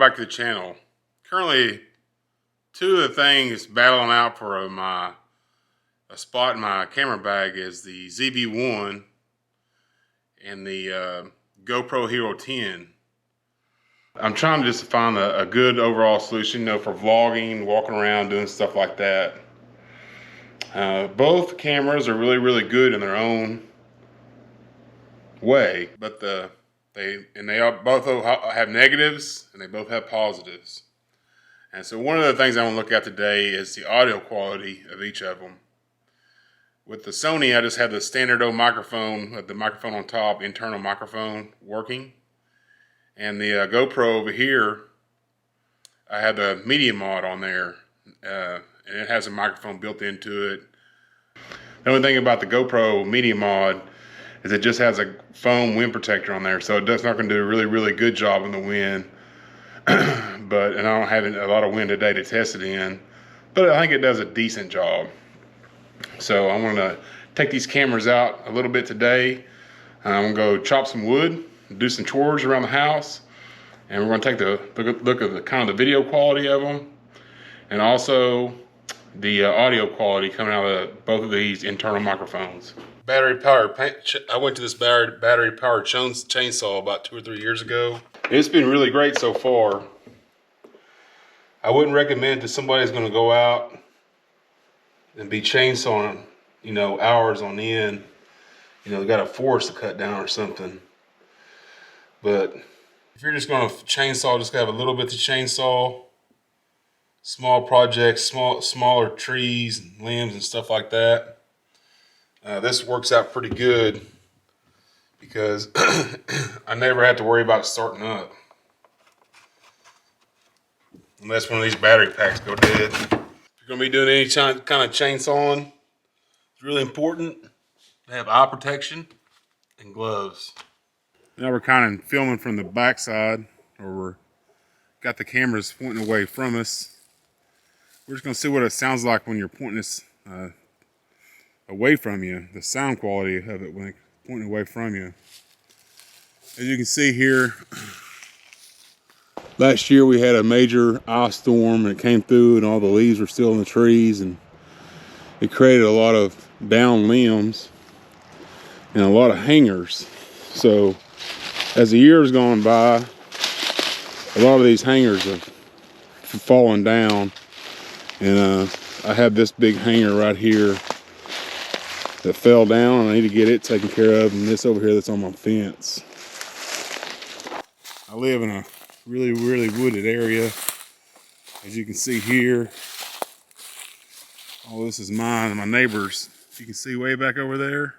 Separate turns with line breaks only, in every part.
back to the channel. Currently, two of the things battling out for a spot in my camera bag is the ZV-1 and the GoPro Hero 10. I'm trying to just find a good overall solution, for vlogging, walking around, doing stuff like that. Both cameras are really good in their own way, but they both have negatives and they both have positives. And so one of the things I want to look at today is the audio quality of each of them. With the Sony, I just had the standard old microphone, the microphone on top, internal microphone working. And the GoPro over here, I had the media mod on there, and it has a microphone built into it. The only thing about the GoPro media mod is it just has a foam wind protector on there, so it's not going to do a really good job in the wind. And I don't have a lot of wind today to test it in, but I think it does a decent job. So I'm going to take these cameras out a little bit today. I'm going to go chop some wood, do some chores around the house, and we're going to take the look at the kind of the video quality of them, and also the audio quality coming out of both of these internal microphones. Battery powered. I went to this battery powered chainsaw about 2 or 3 years ago. It's been really great so far. I wouldn't recommend to somebody who's going to go out and be chainsawing, hours on end. They got a forest to cut down or something. But if you're just going to chainsaw, just have a little bit to chainsaw, small projects, smaller trees and limbs and stuff like that. This works out pretty good because I never had to worry about starting up. Unless one of these battery packs go dead. If you're going to be doing any kind of chainsawing, it's really important to have eye protection and gloves. Now we're kind of filming from the back side, or we're got the cameras pointing away from us. We're just going to see what it sounds like when you're pointing this away from you, the sound quality of it when it's pointing away from you. As you can see here, last year we had a major ice storm and it came through and all the leaves were still in the trees, and it created a lot of down limbs and a lot of hangers. So as the years gone by, a lot of these hangers have fallen down, and I have this big hanger right here that fell down. I need to get it taken care of, and this over here that's on my fence. I live in a really wooded area. As you can see here, all this is mine and my neighbor's. You can see way back over there,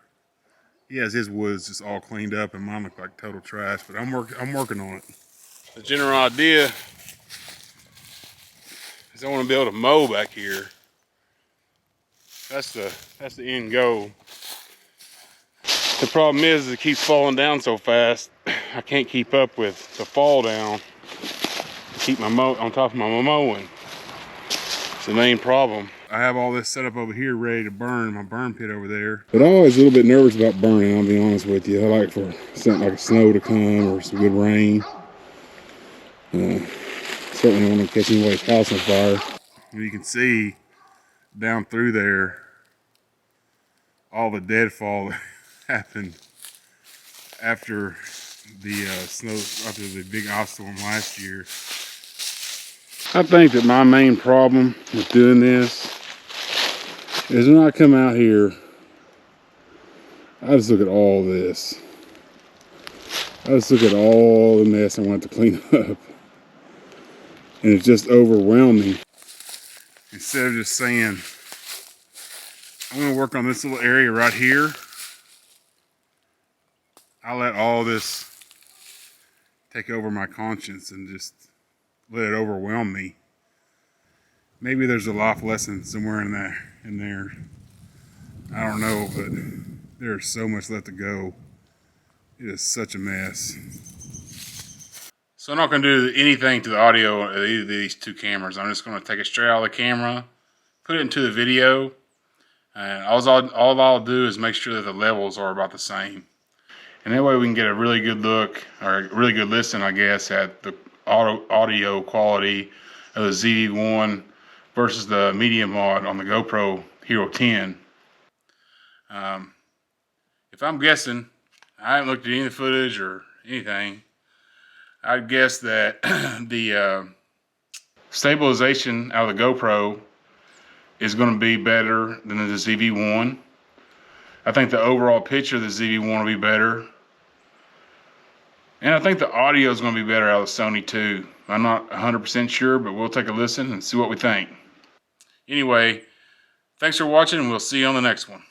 he has his woods just all cleaned up, and mine look like total trash, but I'm working on it. The general idea is I want to be able to mow back here. That's the end goal. The problem is it keeps falling down so fast. I can't keep up with the fall down. Keep my on top of my mowing. It's the main problem. I have all this set up over here ready to burn, my burn pit over there. But I'm always a little bit nervous about burning, I'll be honest with you. I like for something like snow to come or some good rain. Certainly don't want to catch anybody's house on fire. You can see down through there all the deadfall that happened after the after the big ice storm last year. I think that my main problem with doing this is when I come out here, I just look at all this. I just look at all the mess I want to clean up. And it's just overwhelming. Instead of just saying, I'm going to work on this little area right here, I let all this take over my conscience and just let it overwhelm me. Maybe there's a life lesson somewhere in there. I don't know, but there's so much left to go. It is such a mess. So I'm not going to do anything to the audio of either of these two cameras. I'm just going to take it straight out of the camera, put it into the video, and all I'll do is make sure that the levels are about the same. And that way we can get a really good look, or a really good listen, I guess, at audio quality of the ZV-1 versus the media mod on the GoPro Hero 10. If I'm guessing, I haven't looked at any of the footage or anything, I'd guess that the stabilization out of the GoPro is going to be better than the ZV-1. I think the overall picture of the ZV-1 will be better. And I think the audio is going to be better out of the Sony too. I'm not 100% sure, but we'll take a listen and see what we think. Anyway, thanks for watching, and we'll see you on the next one.